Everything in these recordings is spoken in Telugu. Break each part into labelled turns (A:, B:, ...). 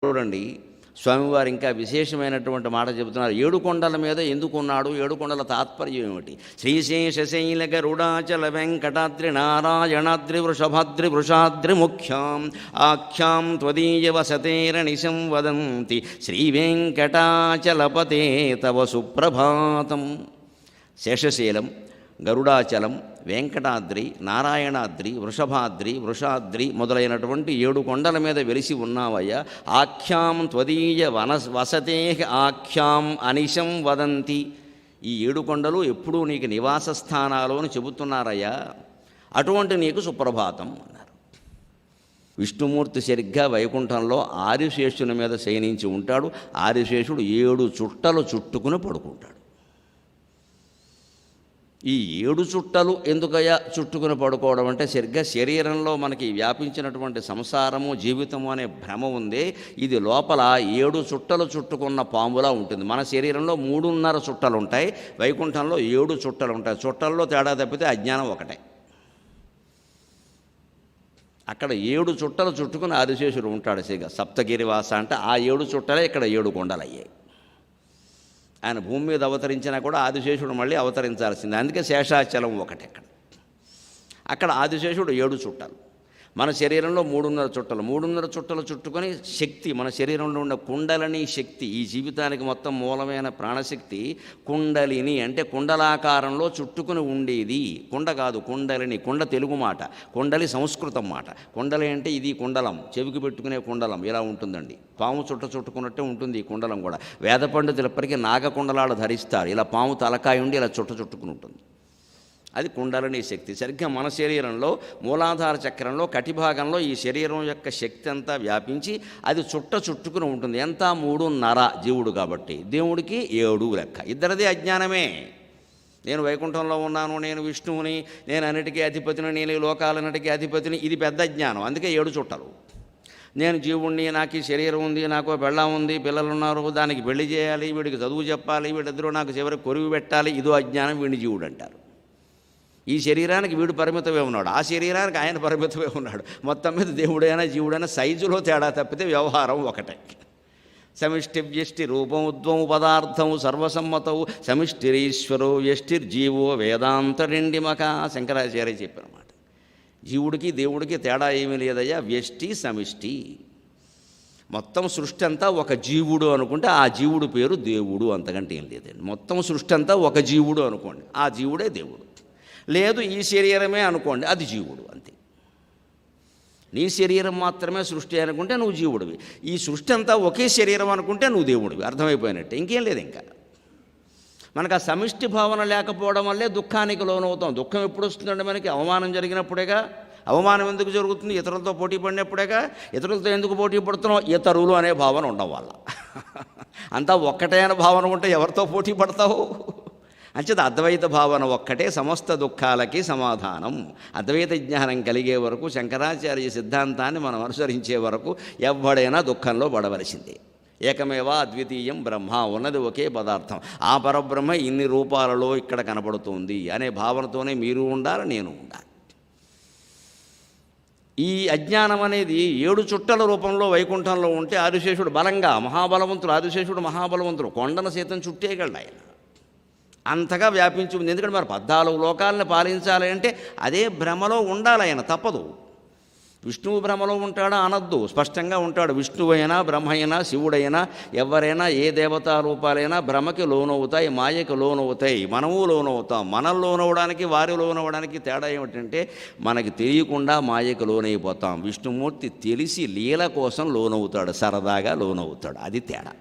A: చూడండి, స్వామివారు ఇంకా విశేషమైనటువంటి మాట చెబుతున్నారు. 7 కొండల మీద ఎందుకున్నాడు, 7 కొండల తాత్పర్యం ఏమిటి? శ్రీశేషశైల గరుడాచల వెంకటాద్రి నారాయణాద్రి వృషభాద్రి వృషాద్రి ముఖ్యాం ఆఖ్యాం త్వదీయ వసతేరణిశం వదంతి శ్రీవేంకటాచలపతే తవ సుప్రభాతం. శేషశైలం, గరుడాచలం, వెంకటాద్రి, నారాయణాద్రి, వృషభాద్రి, వృషాద్రి మొదలైనటువంటి 7 కొండల మీద వెలిసి ఉన్నావయ్యా. ఆఖ్యాం త్వదీయ వసతే ఆఖ్యాం అనిశం వదంతి. ఈ 7 కొండలు ఎప్పుడూ నీకు నివాస స్థానాలు అని చెబుతున్నారయ్యా. అటువంటి నీకు సుప్రభాతం అన్నారు. విష్ణుమూర్తి సరిగ్గా వైకుంఠంలో ఆదిశేషుని మీద శయనించి ఉంటాడు. ఆదిశేషుడు 7 చుట్టలు చుట్టుకుని పడుకుంటాడు. ఈ 7 చుట్టలు ఎందుకయ్యా చుట్టుకుని పడుకోవడం అంటే, సరిగ్గా శరీరంలో మనకి వ్యాపించినటువంటి సంసారము జీవితము అనే భ్రమ ఉంది. ఇది లోపల 7 చుట్టలు చుట్టుకున్న పాములా ఉంటుంది. మన శరీరంలో 3.5 చుట్టలు ఉంటాయి, వైకుంఠంలో 7 చుట్టలు ఉంటాయి. చుట్టల్లో తేడా తప్పితే అజ్ఞానం ఒకటే. అక్కడ 7 చుట్టలు చుట్టుకుని ఆదిశేషుడు ఉంటాడు. సరిగ్గా సప్తగిరివాస అంటే ఆ 7 చుట్టలే ఇక్కడ 7 కొండలు అయ్యాయి. ఆయన భూమి మీద అవతరించినా కూడా ఆదిశేషుడు మళ్ళీ అవతరించాల్సిందే. అందుకే శేషాచలం ఒకటి. అక్కడ ఆదిశేషుడు 7 చుట్టాలు. మన శరీరంలో 3.5 చుట్టలు. 3.5 చుట్టలు చుట్టుకొని శక్తి, మన శరీరంలో ఉన్న కుండలిని శక్తి, ఈ జీవితానికి మొత్తం మూలమైన ప్రాణశక్తి కుండలిని అంటే కుండలాకారంలో చుట్టుకుని ఉండేది. కుండ కాదు, కుండలిని. కుండ తెలుగు మాట, కుండలి సంస్కృతం మాట. కుండలి అంటే ఇది కుండలం, చెవికి పెట్టుకునే కుండలం ఇలా ఉంటుందండి. పాము చుట్టుకున్నట్టే ఉంటుంది ఈ కుండలం కూడా. వేద పండితులు ఎప్పటికీ నాగకుండలాలు ధరిస్తారు. ఇలా పాము తలకాయ ఉండి ఇలా చుట్టుకుని ఉంటుంది. అది కుండలిని శక్తి. సరిగ్గా మన శరీరంలో మూలాధార చక్రంలో కటిభాగంలో ఈ శరీరం యొక్క శక్తి అంతా వ్యాపించి అది చుట్టుకుని ఉంటుంది. ఎంత? 3.5 జీవుడు కాబట్టి. దేవుడికి 7 లెక్క. ఇద్దరిది అజ్ఞానమే. నేను వైకుంఠంలో ఉన్నాను, నేను విష్ణువుని, నేను అన్నిటికీ అధిపతిని, నేను ఈ లోకాలన్నిటికీ అధిపతిని, ఇది పెద్ద జ్ఞానం. అందుకే 7 చుట్టలు. నేను జీవుణ్ణి, నాకు ఈ శరీరం ఉంది, నాకు పెళ్ళం ఉంది, పిల్లలు ఉన్నారు, దానికి పెళ్లి చేయాలి, వీడికి చదువు చెప్పాలి, వీడిద్దరూ నాకు చివరికి కొరివి పెట్టాలి, ఇదో అజ్ఞానం, వీడిని జీవుడు అంటారు. ఈ శరీరానికి వీడు పరిమితమే ఉన్నాడు, ఆ శరీరానికి ఆయన పరిమితమే ఉన్నాడు. మొత్తం మీద దేవుడైనా జీవుడైనా సైజులో తేడా తప్పితే వ్యవహారం ఒకటే. సమిష్టి వ్యష్టి రూపం ఉద్వము పదార్థము సర్వసమ్మతవు సమిష్టిరీశ్వరో వ్యష్టిర్జీవో వేదాంతరిండిమక. శంకరాచార్య చెప్పినమాట. జీవుడికి దేవుడికి తేడా ఏమీ లేదయ్యా. వ్యష్టి సమిష్టి. మొత్తం సృష్టి అంతా ఒక జీవుడు అనుకుంటే ఆ జీవుడు పేరు దేవుడు, అంతకంటే ఏం లేదండి. మొత్తం సృష్టి అంతా ఒక జీవుడు అనుకోండి, ఆ జీవుడే దేవుడు. లేదు ఈ శరీరమే అనుకోండి, అది జీవుడు అంతే. నీ శరీరం మాత్రమే సృష్టి అనుకుంటే నువ్వు జీవుడివి. ఈ సృష్టి అంతా ఒకే శరీరం అనుకుంటే నువ్వు దేవుడివి. అర్థమైపోయినట్టే, ఇంకేం లేదు. ఇంకా మనకు ఆ సమిష్టి భావన లేకపోవడం వల్లే దుఃఖానికి లోనవుతాం. దుఃఖం ఎప్పుడు వస్తుందంటే మనకి అవమానం జరిగినప్పుడేగా. అవమానం ఎందుకు జరుగుతుంది? ఇతరులతో పోటీ పడినప్పుడేగా. ఇతరులతో ఎందుకు పోటీ పడుతున్నావు? ఇతరులు అనే భావన ఉండడం వల్ల. అంతా ఒక్కటే అనే భావన ఉంటే ఎవరితో పోటీ పడతావు? అంచేత అద్వైత భావన ఒక్కటే సమస్త దుఃఖాలకి సమాధానం. అద్వైత జ్ఞానం కలిగే వరకు, శంకరాచార్య సిద్ధాంతాన్ని మనం అనుసరించే వరకు ఎవ్వడైనా దుఃఖంలో పడవలసిందే. ఏకమేవా అద్వితీయం బ్రహ్మ, ఉన్నది ఒకే పదార్థం. ఆ పరబ్రహ్మ ఇన్ని రూపాలలో ఇక్కడ కనపడుతుంది అనే భావనతోనే మీరు ఉండాలి, నేను ఉండాలి. ఈ అజ్ఞానం అనేది 7 చుట్టల రూపంలో వైకుంఠంలో ఉంటే ఆదిశేషుడు బలంగా మహాబలవంతుడు. ఆదిశేషుడు మహాబలవంతుడు, కొండను సైతం చుట్టేయగలడు ఆయన. అంతగా వ్యాపించి ఉంది. ఎందుకంటే మరి 14 లోకాలను పాలించాలి అంటే అదే భ్రమలో ఉండాలి ఆయన, తప్పదు. విష్ణువు భ్రమలో ఉంటాడా అనద్దు, స్పష్టంగా ఉంటాడు. విష్ణువు అయినా, బ్రహ్మ అయినా, శివుడైనా, ఎవరైనా, ఏ దేవతా రూపాలైనా భ్రమకి లోనవుతాయి, మాయకి లోనవుతాయి. మనము లోనవుతాం. మనం లోనవడానికి, వారి లోనవడానికి తేడా ఏమిటంటే, మనకి తెలియకుండా మాయకి లోనైపోతాం. విష్ణుమూర్తి తెలిసి లీల కోసం లోనవుతాడు, సరదాగా లోనవుతాడు. అది తేడా.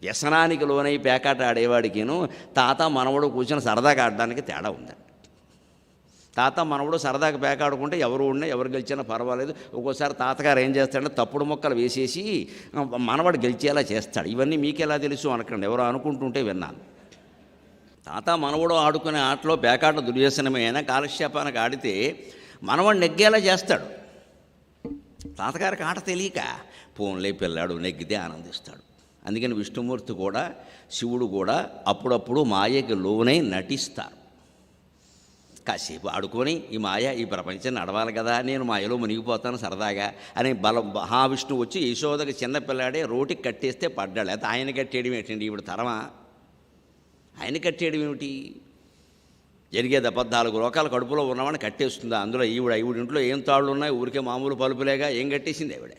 A: వ్యసనానికి లోనై పేకాట ఆడేవాడికిను తాత మనవడు కూర్చొని సరదాగా ఆడడానికి తేడా ఉందండి. తాత మనవడు సరదాగా పేకాడుకుంటే ఎవరు ఉన్నా ఎవరు గెలిచినా పర్వాలేదు. ఒక్కోసారి తాతగారు ఏం చేస్తాడంటే తప్పుడు మొక్కలు వేసేసి మనవడు గెలిచేలా చేస్తాడు. ఇవన్నీ మీకెలా తెలుసు అనకండి, ఎవరో అనుకుంటుంటే విన్నాను. తాత మనవడు ఆడుకునే ఆటలో పేకాట దుర్వ్యసనమే అయినా కాలక్షేపానికి ఆడితే మనవడు నెగ్గేలా చేస్తాడు. తాతగారికి ఆట తెలియక పోన్లే పిల్లాడు నెగ్గితే ఆనందిస్తాడు. అందుకని విష్ణుమూర్తి కూడా, శివుడు కూడా అప్పుడప్పుడు మాయకి లోనై నటిస్తారు. కాసేపు ఆడుకొని ఈ మాయ ఈ ప్రపంచం నడవాలి కదా, నేను మాయలో మునిగిపోతాను సరదాగా అని మహావిష్ణువు వచ్చి యశోదకి చిన్నపిల్లాడే రోటికి కట్టేస్తే పడ్డాడు. అయితే ఆయన కట్టేయడం ఏంటండి, ఇప్పుడు తరమా? ఆయన కట్టేయడం ఏమిటి? జరిగేది 14 లోకాల కడుపులో ఉన్నవాడిని కట్టేస్తుందా? అందులో ఈవిడింట్లో ఏం తాళ్ళు ఉన్నాయి, ఊరికే మామూలు పలుపులేగా, ఏం కట్టేసింది ఆవిడ?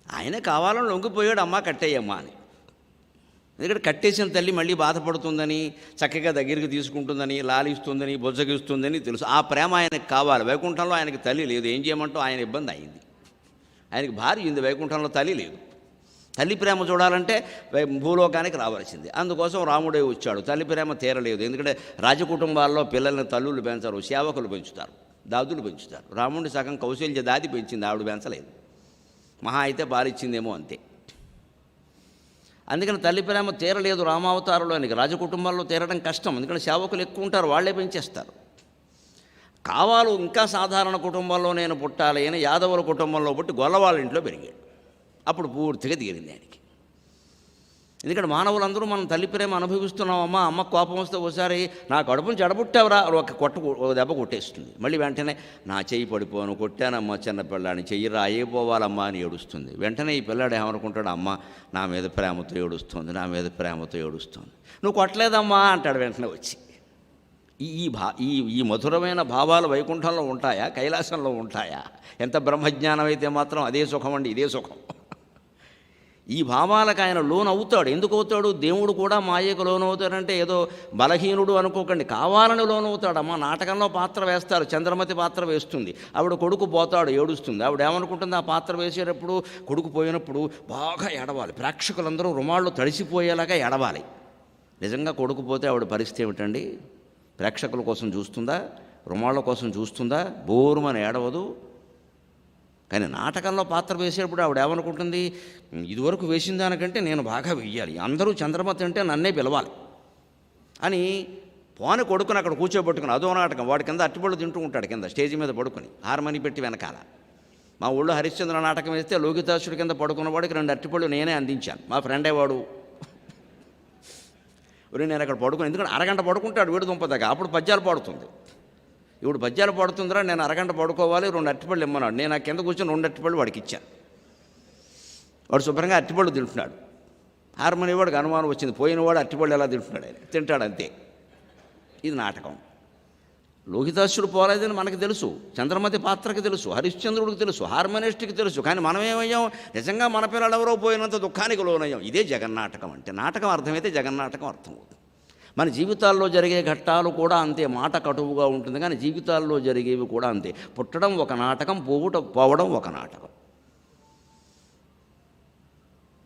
A: ఆయన కావాలని లొంగిపోయాడు, అమ్మ కట్టేయమ్మా అని. ఎందుకంటే కట్టేసిన తల్లి మళ్ళీ బాధపడుతుందని, చక్కగా దగ్గరికి తీసుకుంటుందని, లాలిస్తుందని, బొజ్జగిస్తుందని తెలుసు. ఆ ప్రేమ ఆయనకు కావాలి. వైకుంఠంలో ఆయనకి తల్లి లేదు, ఏం చేయమంటూ ఆయన ఇబ్బంది అయింది. ఆయనకి భార్య ఉంది, వైకుంఠంలో తల్లి లేదు. తల్లి ప్రేమ చూడాలంటే భూలోకానికి రావాల్సింది. అందుకోసం రాముడే వచ్చాడు. తల్లి ప్రేమ తీరలేదు. ఎందుకంటే రాజకుటుంబాల్లో పిల్లల్ని తల్లులు పెంచరు, సేవకులు పెంచుతారు, దాదులు పెంచుతారు. రాముడిని సగం కౌశల్య దాది పెంచింది, ఆవిడ పెంచలేదు. మహా అయితే పాలిచ్చిందేమో అంతే. అందుకని తల్లి ప్రేమ తీరలేదు రామావతారంలోనికి. రాజకుటుంబాల్లో తీరడం కష్టం, ఎందుకంటే సేవకులు ఎక్కువ ఉంటారు, వాళ్లే పెంచేస్తారు. కావాలు ఇంకా సాధారణ కుటుంబంలో నేను పుట్టాలి అని యాదవుల కుటుంబంలో పుట్టి గొల్లవాళ్ళ ఇంట్లో పెరిగాడు. అప్పుడు పూర్తిగా తీరింది ఆయనకి. ఎందుకంటే మానవులందరూ మనం తల్లి ప్రేమ అనుభవిస్తున్నామమ్మా. అమ్మ కోపం వస్తే ఒకసారి నా కడుపును చెడబుట్టావురా ఒక దెబ్బ కొట్టేస్తుంది. మళ్ళీ వెంటనే నా చెయ్యి పడిపోను, కొట్టానమ్మ చిన్నపిల్లాడిని, చెయ్యి రాయిపోవాలమ్మా అని ఏడుస్తుంది. వెంటనే ఈ పిల్లాడు ఏమనుకుంటాడు, అమ్మ నా మీద ప్రేమతో ఏడుస్తుంది, నా మీద ప్రేమతో ఏడుస్తుంది. నువ్వు కొట్టలేదమ్మా అంటాడు వెంటనే వచ్చి. ఈ మధురమైన భావాలు వైకుంఠంలో ఉంటాయా, కైలాసంలో ఉంటాయా? ఎంత బ్రహ్మజ్ఞానం అయితే మాత్రం అదే సుఖం అండి, ఇదే సుఖం. ఈ భావాలకు ఆయన లోనవుతాడు. ఎందుకు అవుతాడు? దేవుడు కూడా మాయకు లోనవుతాడంటే ఏదో బలహీనుడు అనుకోకండి, కావాలని లోనవుతాడు. అమ్మ నాటకంలో పాత్ర వేస్తారు, చంద్రమతి పాత్ర వేస్తుంది, ఆవిడ కొడుకు పోతాడు, ఏడుస్తుంది. ఆవిడ ఏమనుకుంటుంది, ఆ పాత్ర వేసేటప్పుడు కొడుకు పోయినప్పుడు బాగా ఏడవాలి, ప్రేక్షకులందరూ రుమాళ్ళు తడిసిపోయేలాగా ఏడవాలి. నిజంగా కొడుకు పోతే ఆవిడ పరిస్థితి ఏమిటండి? ప్రేక్షకుల కోసం చూస్తుందా, రుమాళ్ళ కోసం చూస్తుందా? బోరుమని ఏడవదు. కానీ నాటకంలో పాత్ర వేసేటప్పుడు ఆవిడ ఏమనుకుంటుంది, ఇదివరకు వేసిన దానికంటే నేను బాగా వెయ్యాలి, అందరూ చంద్రమతి అంటే నన్నే పిలవాలి అని పోని కొడుకుని అక్కడ కూర్చోబెట్టుకుని అదో నాటకం. వాడి కింద అట్టిపళ్ళు తింటూ ఉంటాడు, కింద స్టేజీ మీద పడుకొని హార్మోని పెట్టి వెనకాల. మా ఊళ్ళో హరిశ్చంద్ర నాటకం వేస్తే లోకితాసుడి కింద పడుకున్నవాడికి 2 అట్టిపళ్ళు నేనే అందించాను. మా ఫ్రెండే వాడు. నేను అక్కడ పడుకుని, ఎందుకంటే అరగంట పడుకుంటాడు వీడు దుంపదాకా, అప్పుడు పద్యాలు పాడుతుంది. ఇప్పుడు పద్యాలు పడుతుందిరా, నేను అరగంట పడుకోవాలి, 2 అట్టిపళ్ళు ఇమ్మన్నాడు. నేను ఆ కింద కూర్చొని 2 అట్టిపళ్ళు వాడికి ఇచ్చాను. వాడు శుభ్రంగా అట్టిపళ్ళు తింటున్నాడు. హార్మోని వాడికి అనుమానం వచ్చింది, పోయినవాడు అట్టిపళ్ళు ఎలా తింటున్నాడు, ఆయన తింటాడు అంతే. ఇది నాటకం. లోహితాసుడు పోలేదని మనకు తెలుసు, చంద్రమతి పాత్రకి తెలుసు, హరిశ్చంద్రుడికి తెలుసు, హార్మోనిస్ట్కి తెలుసు. కానీ మనం ఏమయ్యాం, నిజంగా మన పిల్లలు ఎవరో పోయినంత దుఃఖానికి లోనయ్యాం. ఇదే జగన్నాటకం అంటే. నాటకం అర్థమైతే జగన్నాటకం అర్థమవుతుంది. మన జీవితాల్లో జరిగే ఘట్టాలు కూడా అంతే. మాట కటువుగా ఉంటుంది కానీ జీవితాల్లో జరిగేవి కూడా అంతే. పుట్టడం ఒక నాటకం, పోవడం ఒక నాటకం.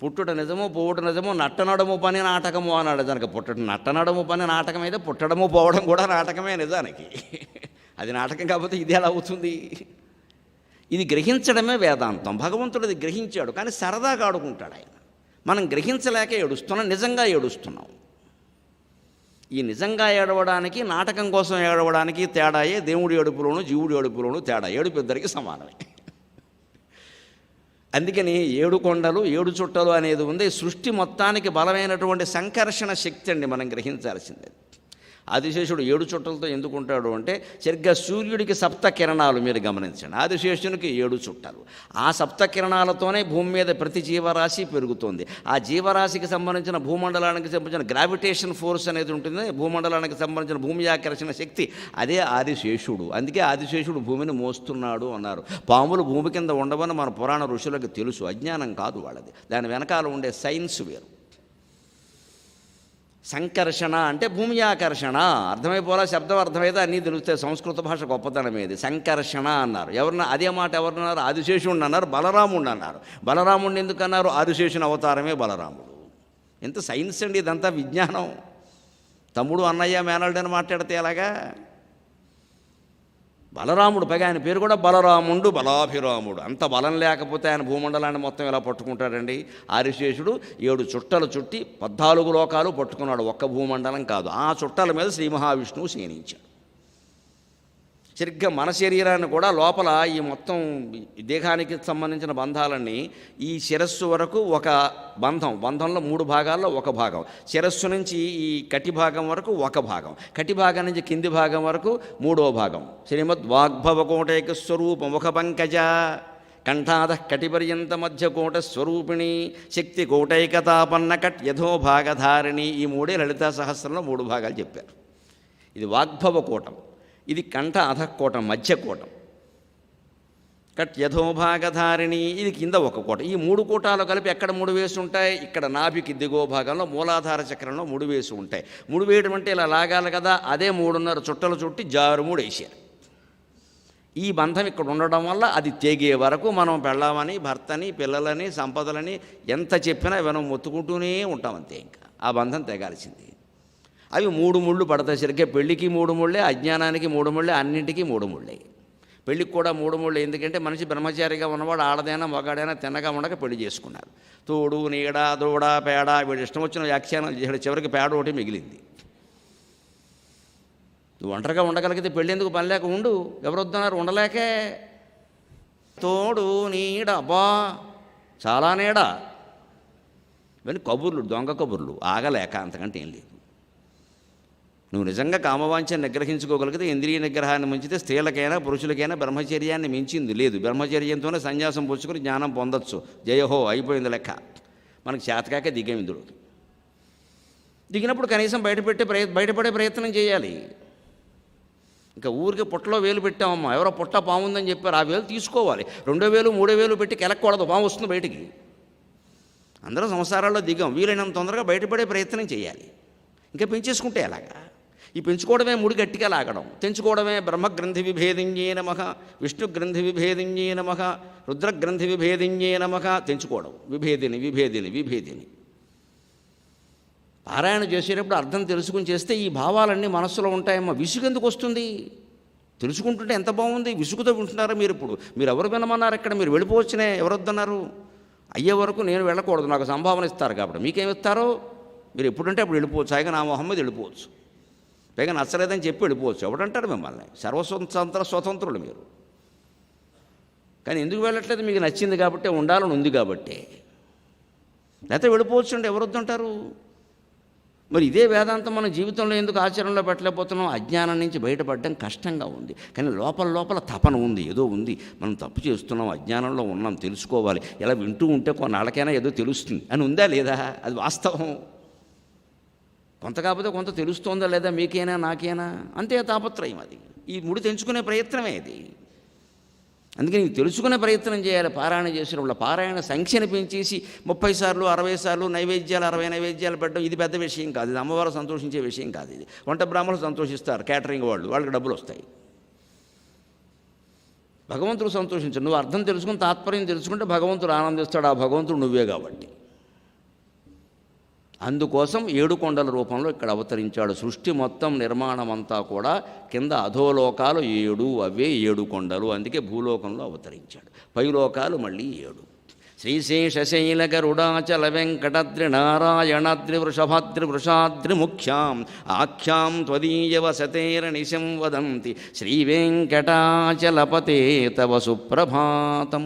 A: పుట్టుట నిజమో, పోవుట నిజమో, నట్టనడము పని నాటకము అన్నాడు. దానికి నట్టనడము పని నాటకం అయితే పుట్టడము పోవడం కూడా నాటకమే నిజానికి. అది నాటకం కాకపోతే ఇది ఎలా అవుతుంది? ఇది గ్రహించడమే వేదాంతం. భగవంతుడు ఇది గ్రహించాడు, కానీ సరదాగా ఆడుకుంటాడు ఆయన. మనం గ్రహించలేక ఏడుస్తున్నాం, నిజంగా ఏడుస్తున్నాం. ఈ నిజంగా ఏడవడానికి, నాటకం కోసం ఏడవడానికి తేడాయే. దేవుడి ఏడుపులోను జీవుడి ఏడుపులోను తేడా. ఏడుపు ఇద్దరికి సమానమే. అందుకని 7 కొండలు 7 చుట్టలు అనేది ఉంది. సృష్టి మొత్తానికి బలమైనటువంటి సంకర్షణ శక్తి అండి, మనం గ్రహించాల్సిందే. ఆదిశేషుడు 7 చుట్టలతో ఎందుకు ఉంటాడు అంటే, సరిగ్గా సూర్యుడికి 7 కిరణాలు మీరు గమనించండి, ఆదిశేషునికి 7 చుట్టాలు. ఆ 7 కిరణాలతోనే భూమి మీద ప్రతి జీవరాశి పెరుగుతోంది. ఆ జీవరాశికి సంబంధించిన భూమండలానికి సంబంధించిన గ్రావిటేషన్ ఫోర్స్ అనేది ఉంటుంది, భూమండలానికి సంబంధించిన భూమి ఆకర్షణ శక్తి, అదే ఆదిశేషుడు. అందుకే ఆదిశేషుడు భూమిని మోస్తున్నాడు అన్నారు. పాములు భూమి కింద ఉండవని మన పురాణ ఋషులకు తెలుసు, అజ్ఞానం కాదు వాళ్ళది. దాని వెనకాల ఉండే సైన్స్ వేరు. సంకర్షణ అంటే భూమి ఆకర్షణ. అర్థమైపోలా, శబ్దం అర్థమైతే అన్నీ తెలుస్తాయి. సంస్కృత భాష గొప్పతనం ఏది. సంకర్షణ అన్నారు. అదే మాట ఎవరన్నారు? ఆదిశేషుడిని అన్నారు, బలరాముడిని అన్నారు. బలరాముడిని ఎందుకు అన్నారు? ఆదిశేషుని అవతారమే బలరాముడు. ఎంత సైన్స్ అండి ఇదంతా, విజ్ఞానం. తమ్ముడు అన్నయ్య మేనల్డని మాట్లాడితే ఎలాగా? బలరాముడు, పైగా ఆయన పేరు కూడా బలరాముడు, బలాభిరాముడు. అంత బలం లేకపోతే ఆయన భూమండలాన్ని మొత్తం ఇలా పట్టుకుంటాడండి. ఆదిశేషుడు 7 చుట్టలు చుట్టి 14 లోకాలు పట్టుకున్నాడు, ఒక్క భూమండలం కాదు. ఆ చుట్టల మీద శ్రీ మహావిష్ణువు శయనించాడు. సరిగ్గా మన శరీరాన్ని కూడా లోపల ఈ మొత్తం దేహానికి సంబంధించిన బంధాలన్నీ ఈ శిరస్సు వరకు ఒక బంధంలో 3 భాగాల్లో ఒక భాగం, శిరస్సు నుంచి ఈ కటి భాగం వరకు ఒక భాగం, కటి భాగం నుంచి కింది భాగం వరకు 3వ భాగం. శ్రీమద్వాగ్భవకోటైక స్వరూప ముఖ పంకజ కంఠాద కటిపర్యంత మధ్యకోట స్వరూపిణి శక్తి కోటైకతాపన్న కట్ యథో భాగధారిణి. ఈ 3 లలితా సహస్రంలో 3 భాగాలు చెప్పారు. ఇది వాగ్భవకోటం, ఇది కంఠ అధకోటం మధ్యకోటం. కట్ యథోభాగధారిణి ఇది కింద ఒక కోట. ఈ 3 కోటాలు కలిపి ఎక్కడ 3 వేసి ఉంటాయి? ఇక్కడ నాభికి దిగువ భాగంలో మూలాధార చక్రంలో 3 వేసి ఉంటాయి. 3 వేయడం అంటే ఇలా లాగాలి కదా, అదే 3.5 చుట్టలు చుట్టి జారుమూడు వేసారు. ఈ బంధం ఇక్కడ ఉండడం వల్ల అది తెగే వరకు మనం పెళ్ళామని భర్తని పిల్లలని సంపదలని ఎంత చెప్పినా వినం, మొత్తుకుంటూనే ఉంటాం అంతే. ఇంకా ఆ బంధం తెగాల్సింది. అవి 3 ముళ్ళు పడతాయి. సరిగ్గా పెళ్ళికి 3 ముళ్ళే, అజ్ఞానానికి 3 ముళ్ళే, అన్నింటికీ 3 ముళ్ళే. పెళ్ళికి కూడా 3 ముళ్ళు. ఎందుకంటే మనిషి బ్రహ్మచారిగా ఉన్నవాడు ఆడదైనా మగాడైనా తిన్నగా ఉండక పెళ్లి చేసుకున్నారు. తోడు నీడ దూడ పేడ వీడు ఇష్టం వచ్చిన వ్యాఖ్యానాలు చేశాడు. చివరికి పేడ ఒకటి మిగిలింది. నువ్వు ఒంటరిగా ఉండగలిగితే పెళ్ళి ఎందుకు, పని లేక ఉండు. ఎవరు వద్దన్నారు? ఉండలేకే. తోడు నీడ, అబ్బా చాలా నీడ, ఇవన్నీ కబుర్లు, దొంగ కబుర్లు, ఆగలేక, అంతకంటే ఏం లేదు. నువ్వు నిజంగా కామవాంఛను నిగ్రహించుకోగలిగితే ఇంద్రియ నిగ్రహాన్ని మించితే స్త్రీలకైనా పురుషులకైనా బ్రహ్మచర్యాన్ని మించింది లేదు. బ్రహ్మచర్యంతోనే సన్యాసం పుచ్చుకొని జ్ఞానం పొందొచ్చు. జయహో అయిపోయింది లెక్క. మనకు చేతకాక దిగాం ఇందులోకి. దిగినప్పుడు కనీసం బయటపడే ప్రయత్నం చేయాలి. ఇంకా ఊరికి పుట్టలో వేలు పెట్టామమ్మా, ఎవరో పుట్ట పాము ఉందని చెప్పారు, ఆ వేలు తీసుకోవాలి. 2వ వేలు 3వ వేలు పెట్టి కెలక్కూడదు, పాము వస్తుంది బయటికి. అందరూ సంసారాల్లో దిగాం. వీలైనంత తొందరగా బయటపడే ప్రయత్నం చేయాలి. ఇంకా పెంచేసుకుంటే ఎలాగా? ఈ పెంచుకోవడమే ముడి గట్టిగా లాగడం, తెంచుకోవడమే బ్రహ్మగ్రంథి విభేదించే నమః, విష్ణుగ్రంథి విభేదించే నమః, రుద్రగ్రంథి విభేదించే నమః. తెంచుకోవడం, విభేదిని. పారాయణ చేసేటప్పుడు అర్థం తెలుసుకుని చేస్తే ఈ భావాలన్నీ మనస్సులో ఉంటాయమ్మా. విసుగెందుకు వస్తుంది? తెలుసుకుంటుంటే ఎంత బాగుంది. విసుగుతో వింటున్నారా మీరు? ఇప్పుడు మీరు ఎవరు వినమన్నారు? ఇక్కడ మీరు వెళ్ళిపోవచ్చునే, ఎవరొద్దన్నారు? అయ్యే వరకు నేను వెళ్ళకూడదు, నాకు సంభావన ఇస్తారు కాబట్టి. మీకేమిస్తారో మీరు ఎప్పుడంటే అప్పుడు వెళ్ళిపోవచ్చు. పైగా నా మొహం మీద వెళ్ళిపోవచ్చు, పైగా నచ్చలేదని చెప్పి వెళ్ళిపోవచ్చు. ఎవడంటారు మిమ్మల్ని? స్వతంత్రులు మీరు. కానీ ఎందుకు వెళ్ళట్లేదు? మీకు నచ్చింది కాబట్టి, ఉండాలని ఉంది కాబట్టి. లేకపోతే వెళ్ళిపోవచ్చు అంటే ఎవరొద్దంటారు? మరి ఇదే వేదాంతం మన జీవితంలో ఎందుకు ఆచరణలో పెట్టలేకపోతున్నాం? అజ్ఞానం నుంచి బయటపడడం కష్టంగా ఉంది. కానీ లోపల తపన ఉంది, ఏదో ఉంది. మనం తప్పు చేస్తున్నాం, అజ్ఞానంలో ఉన్నాం, తెలుసుకోవాలి. ఇలా వింటూ ఉంటే కొన్నాళ్ళకైనా ఏదో తెలుస్తుంది అని ఉందా లేదా? అది వాస్తవం. కొంత కాకపోతే కొంత తెలుస్తోందా లేదా? మీకైనా నాకైనా అంతే తాపత్రయం. అది ఈ ముడి తెంచుకునే ప్రయత్నమే ఇది. అందుకని తెలుసుకునే ప్రయత్నం చేయాలి. పారాయణ చేసినప్పుడు పారాయణ సంఖ్యను పెంచేసి 30 సార్లు 60 సార్లు నైవేద్యాలు 60 నైవేద్యాలు పెట్టడం ఇది పెద్ద విషయం కాదు. ఇది అమ్మవారు సంతోషించే విషయం కాదు. ఇది వంట బ్రాహ్మణులు సంతోషిస్తారు, క్యాటరింగ్ వాళ్ళకి డబ్బులు వస్తాయి. భగవంతుడు సంతోషించడు. నువ్వు అర్థం తెలుసుకుని తాత్పర్యం తెలుసుకుంటే భగవంతుడు ఆనందిస్తాడు. ఆ భగవంతుడు నువ్వే కాబట్టి. అందుకోసం 7 కొండల రూపంలో ఇక్కడ అవతరించాడు. సృష్టి మొత్తం నిర్మాణం అంతా కూడా కింద అధోలోకాలు 7, అవే 7 కొండలు. అందుకే భూలోకంలో అవతరించాడు. పైలోకాలు మళ్ళీ 7. శ్రీశేషశైల గరుడాచల వెంకటద్రి నారాయణాద్రి వృషభాద్రి వృషాద్రి ముఖ్యాం ఆఖ్యాం త్వదీయవసతేరనిశం వదంతి శ్రీవేంకటాచలపతే తవ సుప్రభాతం.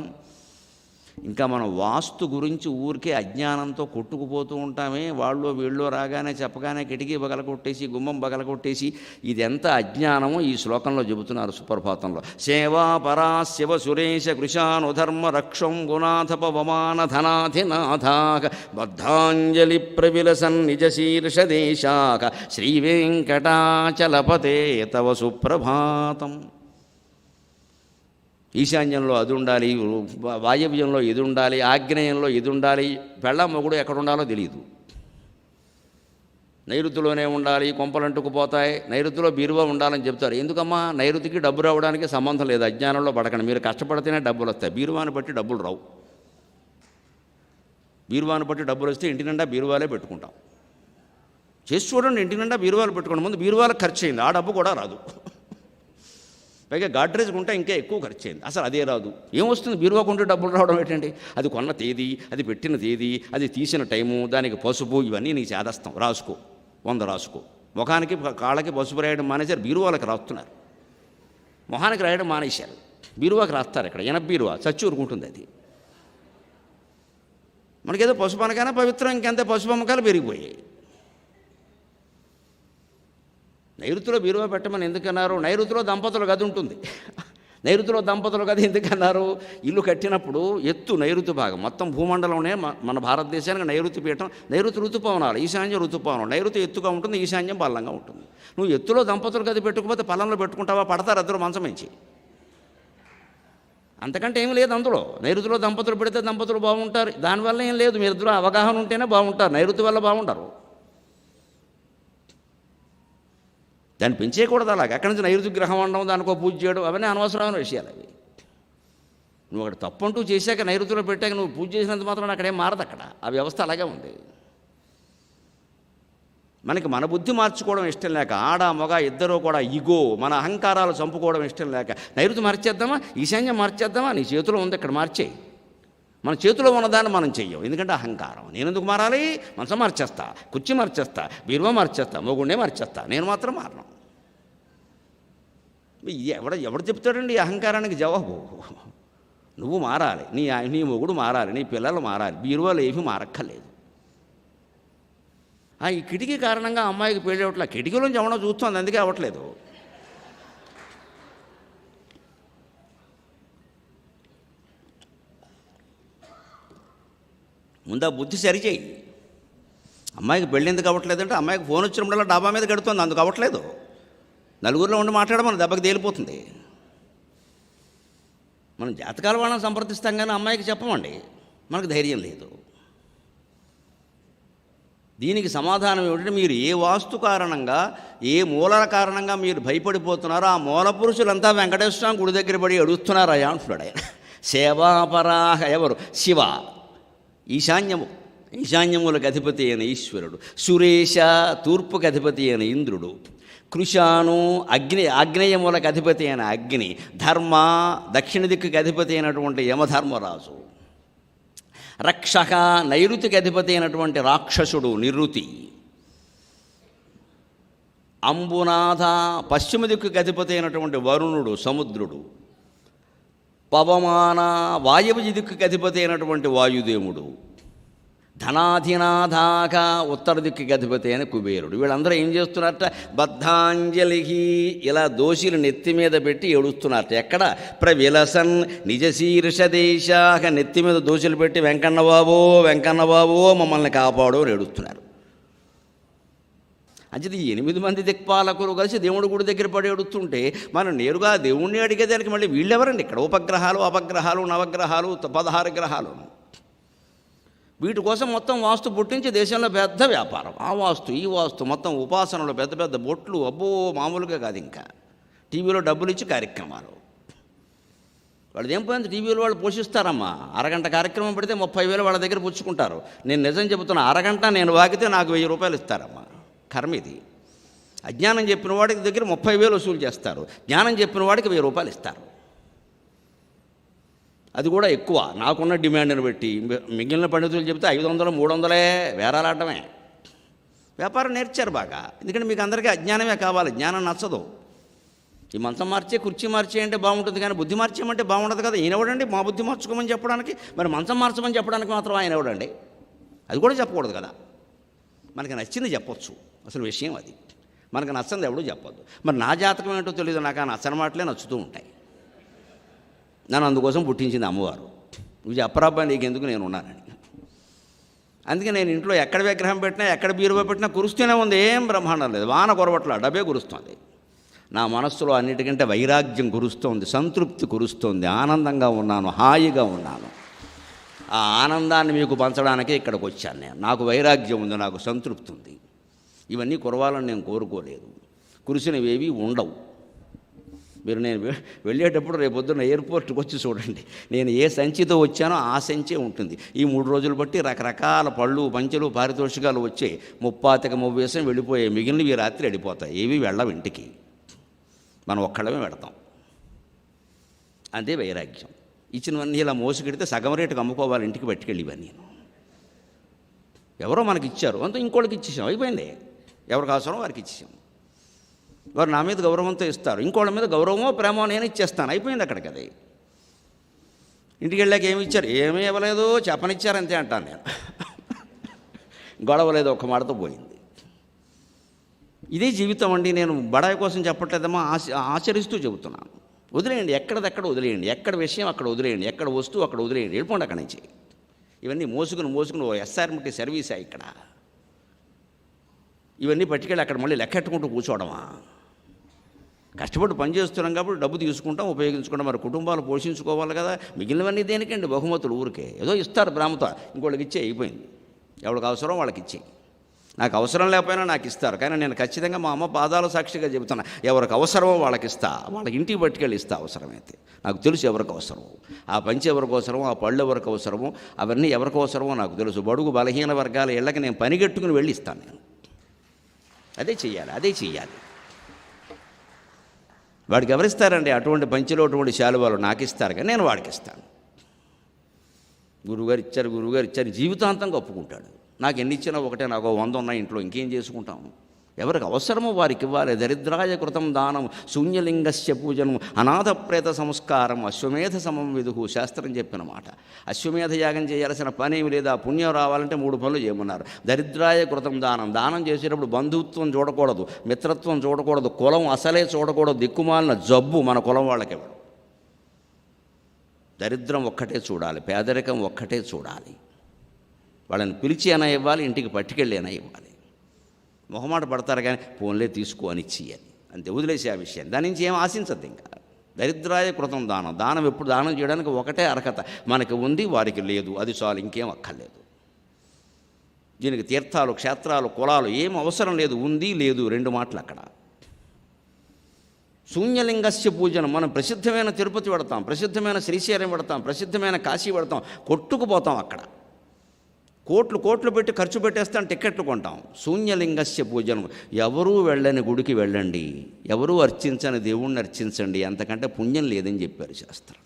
A: ఇంకా మనం వాస్తు గురించి ఊరికే అజ్ఞానంతో కొట్టుకుపోతూ ఉంటామే. వాళ్ళు వీళ్ళు రాగానే చెప్పగానే కిటికీ బగలకొట్టేసి గుమ్మం బగలకొట్టేసి ఇదెంత అజ్ఞానమో ఈ శ్లోకంలో చెబుతున్నారు సుప్రభాతంలో. సేవా పరా శివ సురేశ కృషాను ధర్మ రక్షం గుణాథ పవమాన ధనాధినాథాక బద్ధాంజలి ప్రవిలసన్ నిజ శీర్షదేశాక శ్రీవేంకటాచలపతే తవ సుప్రభాతం. ఈశాన్యంలో అది ఉండాలి, వాయవ్యంలో ఇది ఉండాలి, ఆగ్నేయంలో ఇది ఉండాలి. పెళ్ళ మొగుడు ఎక్కడ ఉండాలో తెలియదు. నైరుతిలోనే ఉండాలి, కొంపలంటుకుపోతాయి. నైరుతిలో బీరువా ఉండాలని చెప్తారు. ఎందుకమ్మా? నైరుతికి డబ్బు రావడానికి సంబంధం లేదు. అజ్ఞానంలో పడకండి. మీరు కష్టపడితేనే డబ్బులు వస్తాయి. బీరువాని బట్టి డబ్బులు రావు. బీరువాని బట్టి డబ్బులు వస్తే ఇంటి నిండా బీరువాలే పెట్టుకుంటాం. చేసి చూడండి, ఇంటి నిండా బీరువాలు పెట్టుకోండి. ముందు బీరువాలకు ఖర్చు అయింది, ఆ డబ్బు కూడా రాదు. పైగా గాడ్రేజ్ ఉంటే ఇంకా ఎక్కువ ఖర్చు అయింది. అసలు అదే రాదు. ఏమొస్తుంది? బీరువా కొంటే డబ్బులు రావడం ఏంటండి? అది కొన్న తేదీ, అది పెట్టిన తేదీ, అది తీసిన టైము, దానికి పసుపు, ఇవన్నీ నీకు చేదస్తాం. రాసుకో, 100 రాసుకో. ముఖానికి కాళ్ళకి పసుపు రాయడం మానేసారు, బీరువాలకు రాస్తున్నారు. మొహానికి రాయడం మానేశారు. బీరువాకి రాస్తారు. ఇక్కడ ఎనప బీరువా చచ్చి ఊరుకుంటుంది అది. మనకేదో పసుపు అనగానే పవిత్రం, ఇంకెంత పసుపు అమ్మకాలు పెరిగిపోయాయి. నైరుతిలో బీరువా పెట్టమని ఎందుకన్నారు? నైరుతిలో దంపతుల గది ఉంటుంది. నైరుతిలో దంపతుల గది ఎందుకన్నారు? ఇల్లు కట్టినప్పుడు ఎత్తు నైరుతి భాగం మొత్తం భూమండలంలోనే మన భారతదేశానికి నైరుతి పీఠం, నైరుతి ఋతుపవనాలు, ఈశాన్యం ఋతుపవనం. నైరుతి ఎత్తుగా ఉంటుంది, ఈశాన్యం పల్లంగా ఉంటుంది. నువ్వు ఎత్తులో దంపతుల గది పెట్టుకోకపోతే పల్లంలో పెట్టుకుంటావా? పడతారు ఇద్దరు మంచం నుంచి. అంతకంటే ఏం లేదు అందులో. నైరుతిలో దంపతులు పెడితే దంపతులు బాగుంటారు, దానివల్ల ఏం లేదు. మీరు ఇద్దరు అవగాహన ఉంటేనే బాగుంటారు, నైరుతి వల్ల బాగుంటారు. దాన్ని పెంచేయకూడదు అలాగే. అక్కడి నుంచి నైరుతి గ్రహం ఉండడం, దానికో పూజ చేయడం, అవన్నీ అనవసరమైన విషయాలు అవి. నువ్వు అక్కడ తప్పంటూ చేశాక నైరుతిలో పెట్టాక నువ్వు పూజ చేసినంత మాత్రం అక్కడేం మారదు. అక్కడ ఆ వ్యవస్థ అలాగే ఉంది. మనకి మన బుద్ధి మార్చుకోవడం ఇష్టం లేక, ఆడ మగ ఇద్దరూ కూడా ఇగో మన అహంకారాలు చంపుకోవడం ఇష్టం లేక, నైరుతి మార్చేద్దామా, ఈశాన్యం మార్చేద్దామా, నీ చేతిలో ఉంది ఇక్కడ మార్చేయి. మన చేతిలో ఉన్నదాన్ని మనం చెయ్యం, ఎందుకంటే అహంకారం. నేను ఎందుకు మారాలి? మనసు మార్చేస్తా, కుర్చీ మార్చేస్తా, బీరువా మార్చేస్తా, మొగుండే మార్చేస్తా, నేను మాత్రం మారను. ఎవడు చెప్తాడండి ఈ అహంకారానికి జవాబు? నువ్వు మారాలి, నీ మొగుడు మారాలి, నీ పిల్లలు మారాలి, బీరువాలు ఏమీ మారక్కర్లేదు. ఈ కిటికీ కారణంగా అమ్మాయికి పెళ్ళి అవ్వట్లేదు. కిటికీలోంచి ఎవడో చూస్తుంది, అందుకే అవ్వట్లేదు. ముందు ఆ బుద్ధి సరిచేయి. అమ్మాయికి పెళ్ళి ఎందుకు అవ్వట్లేదంటే అమ్మాయికి ఫోన్ వచ్చినప్పుడల్లా డాబా మీద కడుతుంది, అందుకు అవ్వట్లేదు. నలుగురిలో ఉండి మాట్లాడమని దెబ్బకి తేలిపోతుంది. మనం జాతకాల వాళ్ళని సంప్రదిస్తాం కానీ అమ్మాయికి చెప్పమండి, మనకు ధైర్యం లేదు. దీనికి సమాధానం ఏమిటంటే, మీరు ఏ వాస్తు కారణంగా, ఏ మూలల కారణంగా మీరు భయపడిపోతున్నారో ఆ మూల పురుషులంతా వెంకటేశ్వర స్వామి గుడి దగ్గర పడి అడుగుతున్నారయ్యా అంటున్నాడు ఆయన. సేవాపరాహ ఎవరు? శివ. ఈశాన్యములకు అధిపతి అయిన ఈశ్వరుడు. సురేశ తూర్పుకి అధిపతి అయిన ఇంద్రుడు. కృషాను ఆగ్నేయములకు అధిపతి అయిన అగ్ని. ధర్మ దక్షిణ దిక్కుకి అధిపతి అయినటువంటి యమధర్మరాజు. రక్షక నైరుతికి అధిపతి అయినటువంటి రాక్షసుడు నిరుతి. అంబునాథ పశ్చిమ దిక్కుకి అధిపతి అయినటువంటి వరుణుడు సముద్రుడు. పవమాన వాయువు దిక్కుకి అధిపతి అయినటువంటి వాయుదేవుడు. ధనాధినాథాక ఉత్తర దిక్కుకి అధిపతి అయిన కుబేరుడు. వీళ్ళందరూ ఏం చేస్తున్నారట? బద్ధాంజలికి ఇలా దోషులు నెత్తి మీద పెట్టి ఏడుస్తున్నారట. ఎక్కడ? ప్రవిలసన్ నిజ శీర్షదేశాక నెత్తి మీద దోషులు పెట్టి వెంకన్నబాబో వెంకన్నబాబో మమ్మల్ని కాపాడు అని ఏడుస్తున్నారు. అంటే ఈ 8 మంది దిక్పాలకులు కలిసి దేవుడి గుడి దగ్గర పడి ఏడుస్తుంటే మనం నేరుగా దేవుణ్ణి అడిగేదానికి మళ్ళీ వీళ్ళెవరండి? ఇక్కడ ఉపగ్రహాలు, అపగ్రహాలు, నవగ్రహాలు, 16 గ్రహాలు. వీటి కోసం మొత్తం వాస్తు పుట్టించి దేశంలో పెద్ద వ్యాపారం. ఆ వాస్తు ఈ వాస్తు మొత్తం ఉపాసనలు, పెద్ద పెద్ద బొట్లు, అబ్బో మామూలుగా కాదు. ఇంకా టీవీలో డబ్బులు ఇచ్చి కార్యక్రమాలు. వాళ్ళది ఏం పోయింది? టీవీలో వాళ్ళు పోషిస్తారమ్మా. అరగంట కార్యక్రమం పెడితే 30,000 వాళ్ళ దగ్గర పుచ్చుకుంటారు. నేను నిజం చెబుతున్నా, అరగంట నేను వాగితే నాకు 1000 రూపాయలు ఇస్తారమ్మా. కర్మ ఇది. అజ్ఞానం చెప్పిన వాడికి దగ్గర 30,000 వసూలు చేస్తారు, జ్ఞానం చెప్పిన వాడికి 1000 రూపాయలు ఇస్తారు. అది కూడా ఎక్కువ నాకున్న డిమాండ్ని బట్టి. మిగిలిన పండితులు చెప్తే 500, 300 వేరాలాడటమే. వ్యాపారం నేర్చారు బాగా. ఎందుకంటే మీకు అందరికీ అజ్ఞానమే కావాలి, జ్ఞానం నచ్చదు. ఈ మంచం మార్చే, కుర్చీ మార్చే అంటే బాగుంటుంది, కానీ బుద్ధి మార్చేయమంటే బాగుండదు కదా. ఈయన ఎవడండి మా బుద్ధి మార్చుకోమని చెప్పడానికి? మరి మంచం మార్చమని చెప్పడానికి మాత్రం ఆయన ఎవడండి? అది కూడా చెప్పకూడదు కదా. మనకి నచ్చింది చెప్పొచ్చు, అసలు విషయం అది. మనకు నచ్చంది ఎవడూ చెప్పొద్దు. మరి నా జాతకం ఏంటో తెలియదు, నాకు ఆ నచ్చని మాటలే నచ్చుతూ ఉంటాయి. నన్ను అందుకోసం పుట్టించింది అమ్మవారు. నువ్వు చెప్పరాబ్బా నీకెందుకు, నేను ఉన్నానని. అందుకే నేను ఇంట్లో ఎక్కడ విగ్రహం పెట్టినా, ఎక్కడ బీరువా పెట్టినా కురుస్తూనే ఉంది, ఏం బ్రహ్మాండం లేదు. వాన కురవట్ల, డబ్బే కురుస్తుంది. నా మనస్సులో అన్నిటికంటే వైరాగ్యం కురుస్తోంది, సంతృప్తి కురుస్తోంది, ఆనందంగా ఉన్నాను, హాయిగా ఉన్నాను. ఆ ఆనందాన్ని మీకు పంచడానికే ఇక్కడికి వచ్చాను నేను. నాకు వైరాగ్యం ఉంది, నాకు సంతృప్తి ఉంది. ఇవన్నీ కురవాలని నేను కోరుకోలేదు. కురిసినవేవి ఉండవు. మీరు నేను వెళ్ళేటప్పుడు రేపొద్దున ఎయిర్పోర్ట్కి వచ్చి చూడండి, నేను ఏ సంచితో వచ్చానో ఆ సంచే ఉంటుంది. ఈ 3 రోజులు బట్టి రకరకాల పళ్ళు, పంచెలు, పారితోషికాలు వచ్చాయి. 35 వేసం వెళ్ళిపోయాయి, మిగిలినవి రాత్రి వెళ్ళిపోతాయి. ఏవి వెళ్ళం ఇంటికి, మనం ఒక్కళ్ళమే పెడతాం. అదే వైరాగ్యం. ఇచ్చినవన్నీ ఇలా మోసుకెడితే సగం రేటుకు అమ్ముకోవాలి, ఇంటికి పట్టుకెళ్ళి. ఇవన్నీ ఎవరో మనకి ఇచ్చారు, అంతా ఇంకోళ్ళకి ఇచ్చేసాం, అయిపోయింది. ఎవరికి అవసరం వారికి ఇచ్చేసాం. వారు నా మీద గౌరవంతో ఇస్తారు, ఇంకోళ్ళ మీద గౌరవమో ప్రేమో నేను ఇచ్చేస్తాను, అయిపోయింది అక్కడికి. అది ఇంటికి వెళ్ళాక ఏమి ఇచ్చారు, ఏమీ ఇవ్వలేదు, చెప్పనిచ్చారు అంతే అంటాను నేను. గొడవలేదు, ఒక్క మాటతో పోయింది. ఇదే జీవితం అండి. నేను బడాయి కోసం చెప్పట్లేదమ్మా, ఆచరిస్తూ చెబుతున్నాను. వదిలేయండి, ఎక్కడదెక్కడ వదిలేయండి, ఎక్కడ విషయం అక్కడ వదిలేయండి, ఎక్కడ వస్తువు అక్కడ వదిలేయండి, వెళ్ళిపోండి అక్కడి నుంచి. ఇవన్నీ మోసుకుని ఎస్ఆర్ఎంటీ సర్వీసా ఇక్కడ? ఇవన్నీ పట్టుకెళ్ళి అక్కడ మళ్ళీ లెక్కెట్టుకుంటూ కూర్చోవడమా? కష్టపడి పని చేస్తున్నాం కాబట్టి డబ్బు తీసుకుంటాం, ఉపయోగించుకుంటాం, మరి కుటుంబాలు పోషించుకోవాలి కదా. మిగిలినవన్నీ దేనికండి? బహుమతులు ఊరికే ఏదో ఇస్తారు ప్రేమతో, ఇంకోళ్ళకి ఇచ్చే అయిపోయింది. ఎవరికి అవసరం వాళ్ళకి ఇచ్చే. నాకు అవసరం లేకపోయినా నాకు ఇస్తారు, కానీ నేను ఖచ్చితంగా మా అమ్మ పాదాల సాక్షిగా చెబుతున్నా, ఎవరికి అవసరమో వాళ్ళకి ఇస్తా, వాళ్ళకి ఇంటికి పట్టుకెళ్ళి ఇస్తా అవసరమైతే. నాకు తెలుసు ఎవరికి అవసరమో, ఆ పంచి ఎవరికి అవసరమో, ఆ పళ్ళు ఎవరికి అవసరమో, అవన్నీ ఎవరికి అవసరమో నాకు తెలుసు. బడుగు బలహీన వర్గాల ఇళ్ళకి నేను పనిగట్టుకుని వెళ్ళి ఇస్తాను. నేను అదే చెయ్యాలి. వాడికి ఎవరిస్తారండి అటువంటి పంచిలో అటువంటి శాలువాలు? నాకు ఇస్తారు, కానీ నేను వాడికి ఇస్తాను. గురువుగారు ఇచ్చారు జీవితాంతం ఒప్పుకుంటాడు. నాకు ఎన్ని ఇచ్చినా ఒకటే, నాకు 100 ఉన్నాయి ఇంట్లో, ఇంకేం చేసుకుంటాము? ఎవరికి అవసరమో వారికి ఇవ్వాలి. దరిద్రాయ కృతం దానం, శూన్యలింగస్య పూజనం, అనాథ ప్రేత సంస్కారం, అశ్వమేధ సమం విదుహు, శాస్త్రం చెప్పిన మాట. అశ్వమేధ యాగం చేయాల్సిన పని ఏమి లేదా, పుణ్యం రావాలంటే 3 పనులు చేయమన్నారు. దరిద్రాయ కృతం దానం, దానం చేసేటప్పుడు బంధుత్వం చూడకూడదు, మిత్రత్వం చూడకూడదు, కులం అసలే చూడకూడదు, దిక్కుమాలిన జబ్బు మన కులం వాళ్ళకి ఇవ్వడం. దరిద్రం ఒక్కటే చూడాలి, పేదరికం ఒక్కటే చూడాలి. వాళ్ళని పిలిచి అయినా ఇవ్వాలి, ఇంటికి పట్టుకెళ్ళి అయినా ఇవ్వాలి. మొహమాట పడతారు కానీ ఫోన్లే తీసుకో అని ఇచ్చేయాలి అంతే, వదిలేసే ఆ విషయాన్ని. దాని నుంచి ఏం ఆశించద్దు. ఇంకా దరిద్రాయ కృతం దానం ఎప్పుడు దానం చేయడానికి ఒకటే అర్హత, మనకి ఉంది వారికి లేదు, అది చాలు, ఇంకేం అక్కర్లేదు. దీనికి తీర్థాలు, క్షేత్రాలు, కులాలు ఏం అవసరం లేదు, ఉంది లేదు 2 మాటలు అక్కడ. శూన్యలింగస్య పూజనం, మనం ప్రసిద్ధమైన తిరుపతి పెడతాం, ప్రసిద్ధమైన శ్రీశైలం పెడతాం, ప్రసిద్ధమైన కాశీ పెడతాం, కొట్టుకుపోతాం అక్కడ. కోట్లు పెట్టి ఖర్చు పెట్టేస్తాం, టిక్కెట్లు కొంటాం. శూన్యలింగస్య పూజనం, ఎవరూ వెళ్ళని గుడికి వెళ్ళండి, ఎవరూ అర్చించని దేవుణ్ణి అర్చించండి, అంతకంటే పుణ్యం లేదని చెప్పారు శాస్త్రం.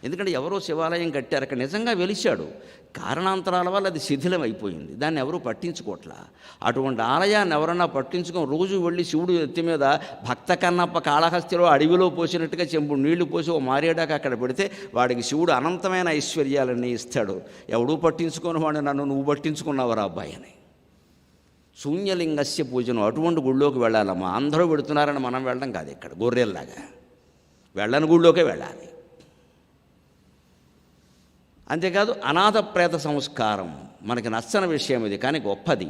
A: ఎందుకంటే ఎవరో శివాలయం కట్టారు, అక్కడ నిజంగా వెలిశాడు, కారణాంతరాల వల్ల అది శిథిలం అయిపోయింది, దాన్ని ఎవరూ పట్టించుకోవట్లా. అటువంటి ఆలయాన్ని ఎవరన్నా పట్టించుకొని రోజు వెళ్ళి శివుడు ఎత్తి మీద భక్త కన్నప్ప కాళహస్తిలో అడవిలో పోసినట్టుగా చెంబుడు నీళ్లు పోసి ఓ మారేడాక అక్కడ పెడితే వాడికి శివుడు అనంతమైన ఐశ్వర్యాలన్నీ ఇస్తాడు. ఎవడూ పట్టించుకొని వాడిని నన్ను నువ్వు పట్టించుకున్నావురా అబ్బాయి అని. శూన్యలింగస్య పూజను, అటువంటి గుళ్ళోకి వెళ్ళాలమ్మా. అందరూ పెడుతున్నారని మనం వెళ్ళడం కాదు, ఇక్కడ గొర్రెల్లాగా వెళ్ళని గుళ్ళోకే వెళ్ళాలి. అంతేకాదు అనాథ ప్రేత సంస్కారం, మనకి నచ్చని విషయం ఇది, కానీ గొప్పది.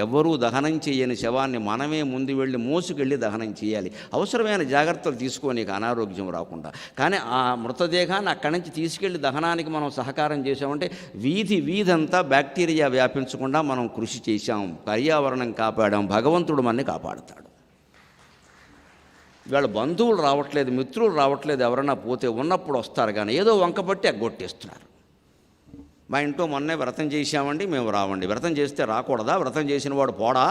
A: ఎవ్వరూ దహనం చేయని శవాన్ని మనమే ముందు వెళ్ళి మోసుకెళ్ళి దహనం చేయాలి. అవసరమైన జాగ్రత్తలు తీసుకోనీకి అనారోగ్యం రాకుండా. కానీ ఆ మృతదేహాన్ని అక్కడి నుంచి తీసుకెళ్ళి దహనానికి మనం సహకారం చేసామంటే వీధంతా బ్యాక్టీరియా వ్యాపించకుండా మనం కృషి చేశాం, పర్యావరణం కాపాడాం, భగవంతుడు మనని కాపాడుతాడు. ఇవాళ బంధువులు రావట్లేదు, మిత్రులు రావట్లేదు, ఎవరన్నా పోతే ఉన్నప్పుడు వస్తారు, కానీ ఏదో వంకపట్టి ఎగ్గొట్టేస్తున్నారు. మా ఇంట్లో మొన్నే వ్రతం చేశామండి, మేము రావండి. వ్రతం చేస్తే రాకూడదా? వ్రతం చేసిన వాడు పోడా?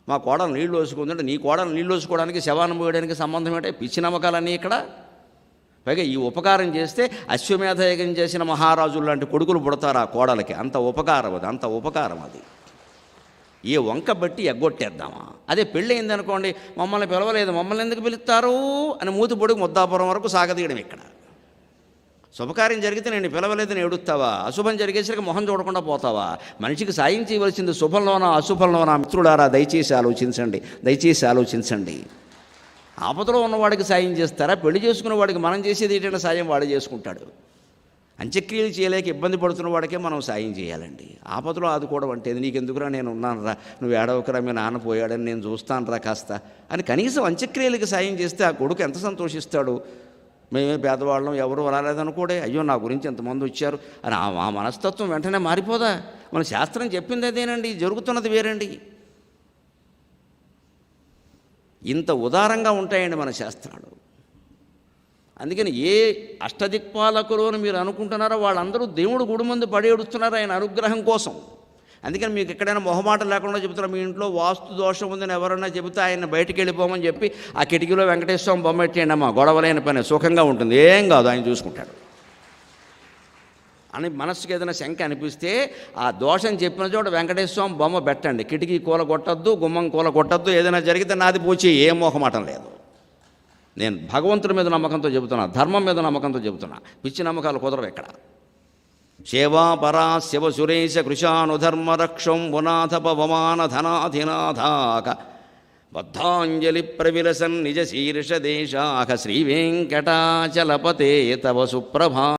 A: మా కోడలు నీళ్ళు వేసుకుందంటే నీ కోడలు నీళ్ళు వేసుకోవడానికి శవాన్ని పోయడానికి సంబంధం ఏంటంటే పిచ్చి నమ్మకాలన్నీ ఇక్కడ. పైగా ఈ ఉపకారం చేస్తే అశ్వమేధయజ్ఞం చేసిన మహారాజులు లాంటి కొడుకులు పుడతారు ఆ కోడలకి. అంత ఉపకారం అది. ఏ వంక బట్టి ఎగ్గొట్టేద్దామా? అదే పెళ్ళయింది అనుకోండి, మమ్మల్ని పిలవలేదు, మమ్మల్ని ఎందుకు పిలుస్తారు అని మూతిపొడికి ముద్దాపురం వరకు సాగదీయడం. ఇక్కడ శుభకార్యం జరిగితే నేను పిలవలేదని ఏడుస్తావా? అశుభం జరిగేసరికి మొహం చూడకుండా పోతావా? మనిషికి సాయం చేయవలసింది శుభంలోనా అశుభంలోనా? మిత్రులారా దయచేసి ఆలోచించండి. ఆపదలో ఉన్నవాడికి సాయం చేస్తారా? పెళ్లి చేసుకున్న వాడికి మనం చేసేది ఏంటంటే సాయం వాడే చేసుకుంటాడు. అంత్యక్రియలు చేయలేక ఇబ్బంది పడుతున్న వాడికే మనం సాయం చేయాలండి. ఆపదలో ఆదుకోవడం అంటే నీకెందుకురా, నేను ఉన్నాను రా, నువ్వు ఏడవకరా, మీ నాన్న పోయాడని నేను చూస్తాను రా కాస్త అని కనీసం అంత్యక్రియలకి సాయం చేస్తే ఆ కొడుకు ఎంత సంతోషిస్తాడు. మేమే పేదవాళ్ళం, ఎవరు రాలేదనుకోడే, అయ్యో నా గురించి ఎంతమంది వచ్చారు అని ఆ మనస్తత్వం వెంటనే మారిపోదా? మన శాస్త్రం చెప్పింది అదేనండి, జరుగుతున్నది వేరండి. ఇంత ఉదారంగా ఉంటాయండి మన శాస్త్రాలు. అందుకని ఏ అష్టదిక్పాలకులు అని మీరు అనుకుంటున్నారో వాళ్ళందరూ దేవుడు గుడి ముందు పడి ఏడుస్తున్నారు ఆయన అనుగ్రహం కోసం. అందుకని మీకు ఎక్కడైనా మొహమాట లేకుండా చెబుతారు, మీ ఇంట్లో వాస్తు దోషం ఉందని ఎవరన్నా చెబితే ఆయన బయటికి వెళ్ళిపోమని చెప్పి ఆ కిటికీలో వెంకటేశ్వరం బొమ్మ పెట్టేయండి అమ్మా, గొడవలైన పని, సుఖంగా ఉంటుంది, ఏం కాదు, ఆయన చూసుకుంటాడు. అని మనస్సుకి ఏదైనా శంక అనిపిస్తే ఆ దోషం చెప్పిన చోట వెంకటేశ్వర స్వామి బొమ్మ పెట్టండి. కిటికీ కూల కొట్టద్దు, గుమ్మం కూల కొట్టద్దు. ఏదైనా జరిగితే నాది పోచి ఏ మోహమాటం లేదు. నేను భగవంతుడి మీద నమ్మకంతో చెబుతున్నా, ధర్మం మీద నమ్మకంతో చెబుతున్నా. పిచ్చి నమ్మకాలు కుదరవు ఎక్కడ. సేవాపరా శివ సురేశ కృశానుధర్మరక్షం మునాథ పవమాన ధనాధినాథాక బద్ధాంజలి ప్రవిలసన్ నిజ శీర్ష దేశాక శ్రీవేంకటాచలపతే తవ సుప్రభా